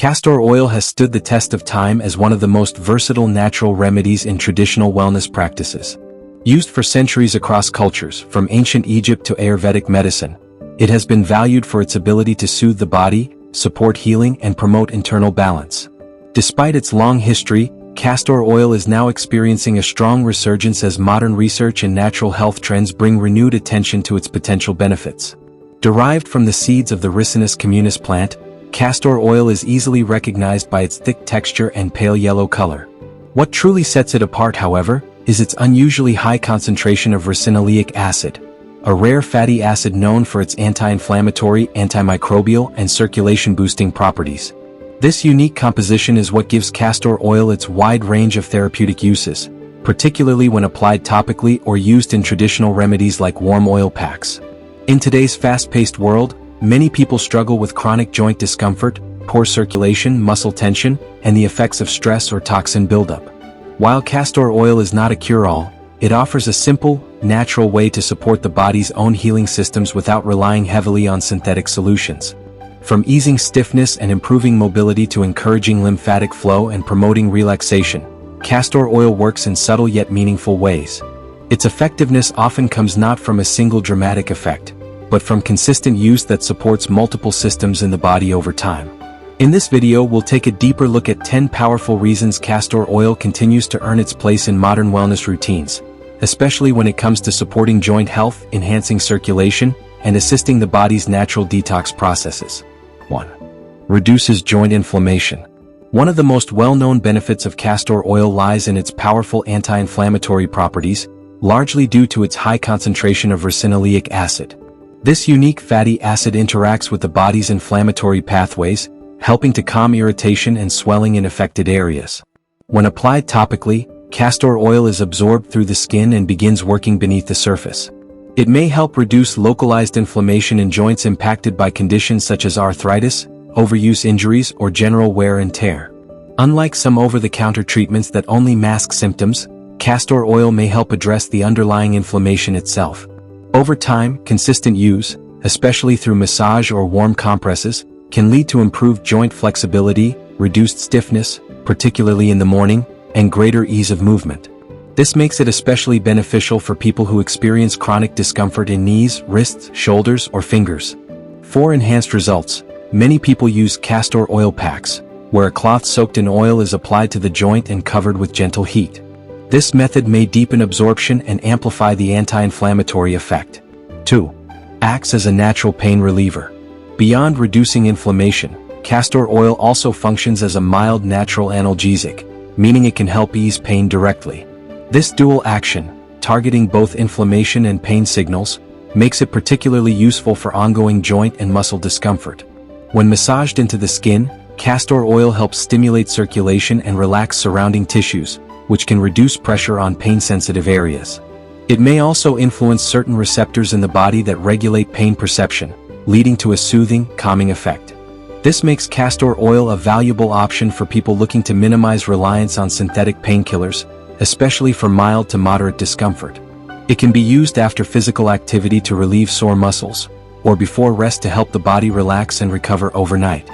Castor oil has stood the test of time as one of the most versatile natural remedies in traditional wellness practices. Used for centuries across cultures, from ancient Egypt to Ayurvedic medicine, it has been valued for its ability to soothe the body, support healing, and promote internal balance. Despite its long history, castor oil is now experiencing a strong resurgence as modern research and natural health trends bring renewed attention to its potential benefits. Derived from the seeds of the Ricinus communis plant, castor oil is easily recognized by its thick texture and pale yellow color. What truly sets it apart, however, is its unusually high concentration of ricinoleic acid, a rare fatty acid known for its anti-inflammatory, antimicrobial, and circulation-boosting properties. This unique composition is what gives castor oil its wide range of therapeutic uses, particularly when applied topically or used in traditional remedies like warm oil packs. In today's fast-paced world, many people struggle with chronic joint discomfort, poor circulation, muscle tension, and the effects of stress or toxin buildup. While castor oil is not a cure-all, it offers a simple, natural way to support the body's own healing systems without relying heavily on synthetic solutions. From easing stiffness and improving mobility to encouraging lymphatic flow and promoting relaxation, castor oil works in subtle yet meaningful ways. Its effectiveness often comes not from a single dramatic effect, but from consistent use that supports multiple systems in the body over time. In this video, we'll take a deeper look at 10 powerful reasons castor oil continues to earn its place in modern wellness routines, especially when it comes to supporting joint health, enhancing circulation, and assisting the body's natural detox processes. 1. Reduces joint inflammation. One of the most well-known benefits of castor oil lies in its powerful anti-inflammatory properties, largely due to its high concentration of ricinoleic acid. This unique fatty acid interacts with the body's inflammatory pathways, helping to calm irritation and swelling in affected areas. When applied topically, castor oil is absorbed through the skin and begins working beneath the surface. It may help reduce localized inflammation in joints impacted by conditions such as arthritis, overuse injuries, or general wear and tear. Unlike some over-the-counter treatments that only mask symptoms, castor oil may help address the underlying inflammation itself. Over time, consistent use, especially through massage or warm compresses, can lead to improved joint flexibility, reduced stiffness, particularly in the morning, and greater ease of movement. This makes it especially beneficial for people who experience chronic discomfort in knees, wrists, shoulders, or fingers. For enhanced results, many people use castor oil packs, where a cloth soaked in oil is applied to the joint and covered with gentle heat. This method may deepen absorption and amplify the anti-inflammatory effect. 2. Acts as a natural pain reliever. Beyond reducing inflammation, castor oil also functions as a mild natural analgesic, meaning it can help ease pain directly. This dual action, targeting both inflammation and pain signals, makes it particularly useful for ongoing joint and muscle discomfort. When massaged into the skin, castor oil helps stimulate circulation and relax surrounding tissues, which can reduce pressure on pain-sensitive areas. It may also influence certain receptors in the body that regulate pain perception, leading to a soothing, calming effect. This makes castor oil a valuable option for people looking to minimize reliance on synthetic painkillers, especially for mild to moderate discomfort. It can be used after physical activity to relieve sore muscles, or before rest to help the body relax and recover overnight.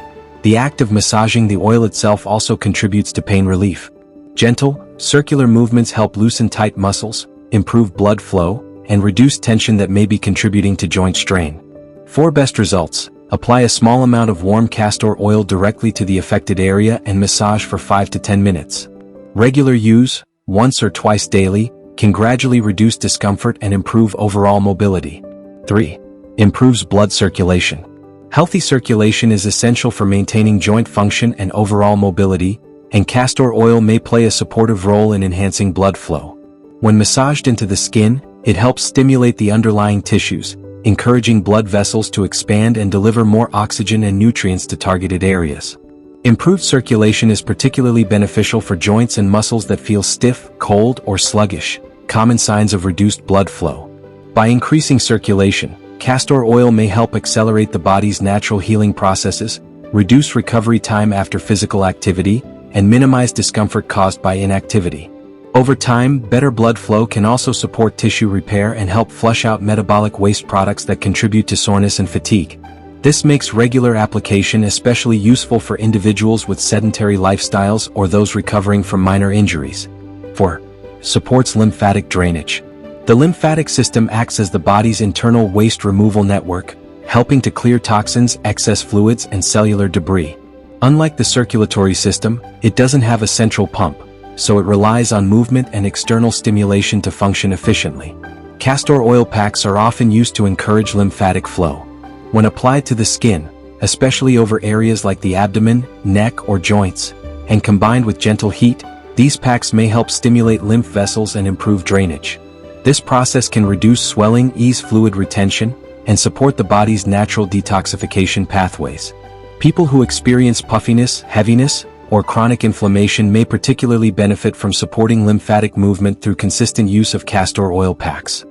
The act of massaging the oil itself also contributes to pain relief. Gentle, circular movements help loosen tight muscles, improve blood flow, and reduce tension that may be contributing to joint strain. For best results, apply a small amount of warm castor oil directly to the affected area and massage for 5 to 10 minutes. Regular use, once or twice daily, can gradually reduce discomfort and improve overall mobility. 3. Improves blood circulation. Healthy circulation is essential for maintaining joint function and overall mobility, and castor oil may play a supportive role in enhancing blood flow. When massaged into the skin, it helps stimulate the underlying tissues, encouraging blood vessels to expand and deliver more oxygen and nutrients to targeted areas. Improved circulation is particularly beneficial for joints and muscles that feel stiff, cold, or sluggish, common signs of reduced blood flow. By increasing circulation, castor oil may help accelerate the body's natural healing processes, reduce recovery time after physical activity, and minimize discomfort caused by inactivity. Over time, better blood flow can also support tissue repair and help flush out metabolic waste products that contribute to soreness and fatigue. This makes regular application especially useful for individuals with sedentary lifestyles or those recovering from minor injuries. 4. Supports lymphatic drainage. The lymphatic system acts as the body's internal waste removal network, helping to clear toxins, excess fluids, and cellular debris. Unlike the circulatory system, it doesn't have a central pump, so it relies on movement and external stimulation to function efficiently. Castor oil packs are often used to encourage lymphatic flow. When applied to the skin, especially over areas like the abdomen, neck, or joints, and combined with gentle heat, these packs may help stimulate lymph vessels and improve drainage. This process can reduce swelling, ease fluid retention, and support the body's natural detoxification pathways. People who experience puffiness, heaviness, or chronic inflammation may particularly benefit from supporting lymphatic movement through consistent use of castor oil packs.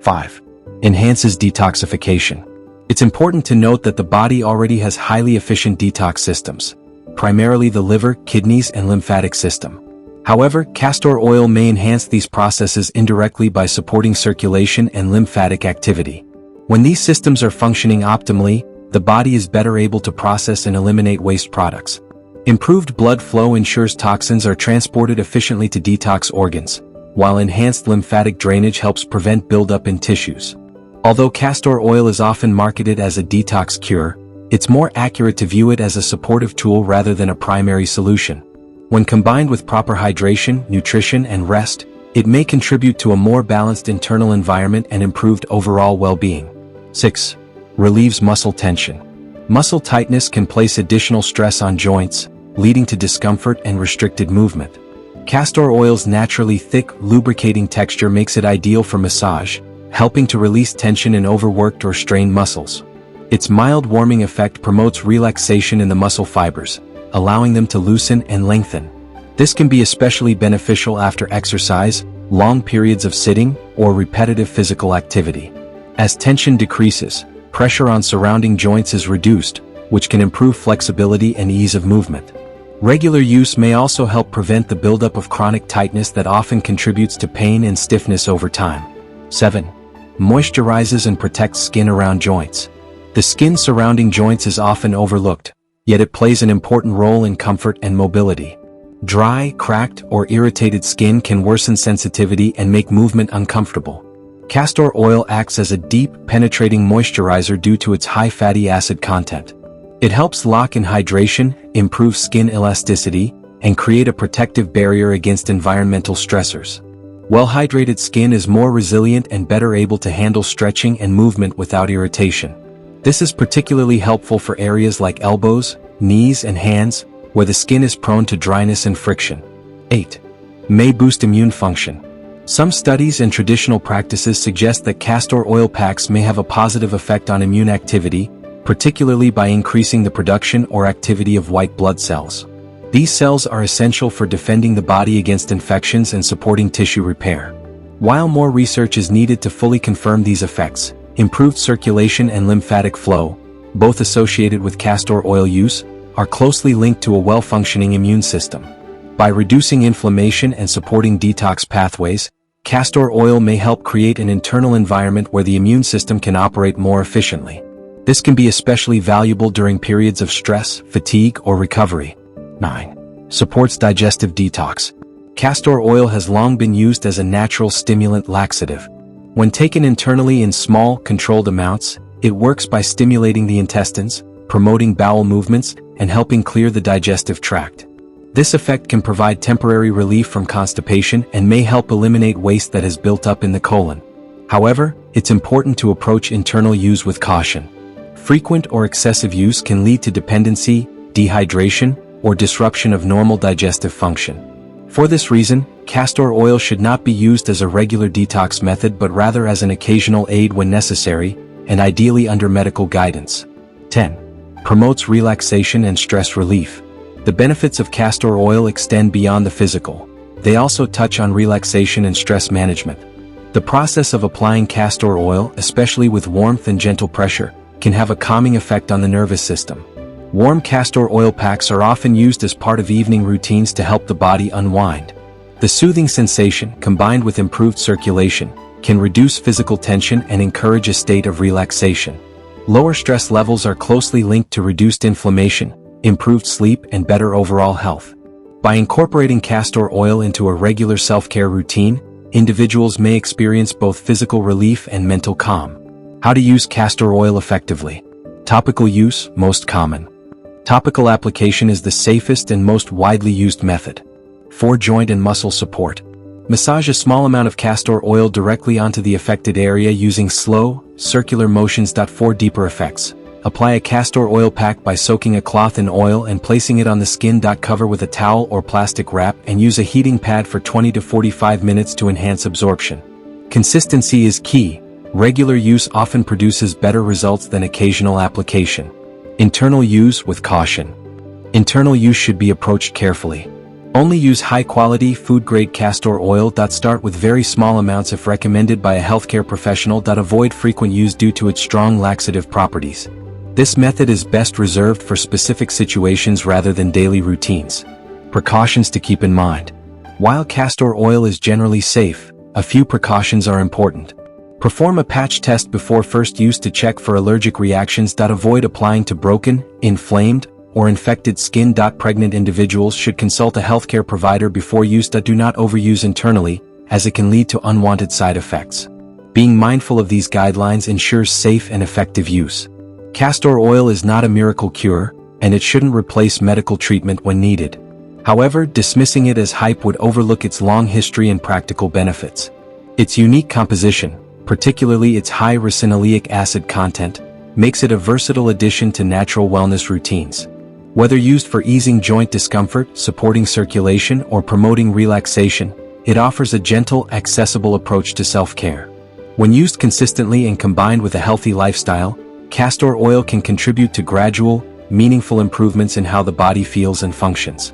5. Enhances detoxification. It's important to note that the body already has highly efficient detox systems, primarily the liver, kidneys, and lymphatic system. However, castor oil may enhance these processes indirectly by supporting circulation and lymphatic activity. When these systems are functioning optimally, the body is better able to process and eliminate waste products. Improved blood flow ensures toxins are transported efficiently to detox organs, while enhanced lymphatic drainage helps prevent buildup in tissues. Although castor oil is often marketed as a detox cure, it's more accurate to view it as a supportive tool rather than a primary solution. When combined with proper hydration, nutrition, and rest, it may contribute to a more balanced internal environment and improved overall well-being. 6. Relieves muscle tension. Muscle tightness can place additional stress on joints, leading to discomfort and restricted movement. Castor oil's naturally thick, lubricating texture makes it ideal for massage, helping to release tension in overworked or strained muscles. Its mild warming effect promotes relaxation in the muscle fibers, allowing them to loosen and lengthen. This can be especially beneficial after exercise, long periods of sitting, or repetitive physical activity. As tension decreases, pressure on surrounding joints is reduced, which can improve flexibility and ease of movement. Regular use may also help prevent the buildup of chronic tightness that often contributes to pain and stiffness over time. 7. Moisturizes and protects skin around joints. The skin surrounding joints is often overlooked, yet it plays an important role in comfort and mobility. Dry, cracked, or irritated skin can worsen sensitivity and make movement uncomfortable. Castor oil acts as a deep, penetrating moisturizer due to its high fatty acid content. It helps lock in hydration, improve skin elasticity, and create a protective barrier against environmental stressors. Well-hydrated skin is more resilient and better able to handle stretching and movement without irritation. This is particularly helpful for areas like elbows, knees, and hands, where the skin is prone to dryness and friction. 8. May boost immune function. Some studies and traditional practices suggest that castor oil packs may have a positive effect on immune activity, particularly by increasing the production or activity of white blood cells. These cells are essential for defending the body against infections and supporting tissue repair. While more research is needed to fully confirm these effects, improved circulation and lymphatic flow, both associated with castor oil use, are closely linked to a well-functioning immune system. By reducing inflammation and supporting detox pathways, castor oil may help create an internal environment where the immune system can operate more efficiently. This can be especially valuable during periods of stress, fatigue, or recovery. 9. Supports digestive detox. Castor oil has long been used as a natural stimulant laxative. When taken internally in small, controlled amounts, it works by stimulating the intestines, promoting bowel movements, and helping clear the digestive tract. This effect can provide temporary relief from constipation and may help eliminate waste that has built up in the colon. However, it's important to approach internal use with caution. Frequent or excessive use can lead to dependency, dehydration, or disruption of normal digestive function. For this reason, castor oil should not be used as a regular detox method but rather as an occasional aid when necessary, and ideally under medical guidance. 10. Promotes relaxation and stress relief. The benefits of castor oil extend beyond the physical. They also touch on relaxation and stress management. The process of applying castor oil, especially with warmth and gentle pressure, can have a calming effect on the nervous system. Warm castor oil packs are often used as part of evening routines to help the body unwind. The soothing sensation, combined with improved circulation, can reduce physical tension and encourage a state of relaxation. Lower stress levels are closely linked to reduced inflammation, improved sleep, and better overall health. By incorporating castor oil into a regular self-care routine, individuals may experience both physical relief and mental calm. How to use castor oil effectively. Topical use, most common. Topical application is the safest and most widely used method. For joint and muscle support. Massage a small amount of castor oil directly onto the affected area using slow, circular motions. For deeper effects, apply a castor oil pack by soaking a cloth in oil and placing it on the skin. Cover with a towel or plastic wrap and use a heating pad for 20 to 45 minutes to enhance absorption. Consistency is key. Regular use often produces better results than occasional application. Internal use with caution. Internal use should be approached carefully. Only use high-quality, food-grade castor oil. Start with very small amounts if recommended by a healthcare professional. Avoid frequent use due to its strong laxative properties. This method is best reserved for specific situations rather than daily routines. Precautions to keep in mind. While castor oil is generally safe, a few precautions are important. Perform a patch test before first use to check for allergic reactions. Avoid applying to broken, inflamed, or infected skin. Pregnant individuals should consult a healthcare provider before use. Do not overuse internally, as it can lead to unwanted side effects. Being mindful of these guidelines ensures safe and effective use. Castor oil is not a miracle cure, and it shouldn't replace medical treatment when needed. However, dismissing it as hype would overlook its long history and practical benefits. Its unique composition, particularly its high ricinoleic acid content, makes it a versatile addition to natural wellness routines. Whether used for easing joint discomfort, supporting circulation, or promoting relaxation, it offers a gentle, accessible approach to self-care. When used consistently and combined with a healthy lifestyle, castor oil can contribute to gradual, meaningful improvements in how the body feels and functions.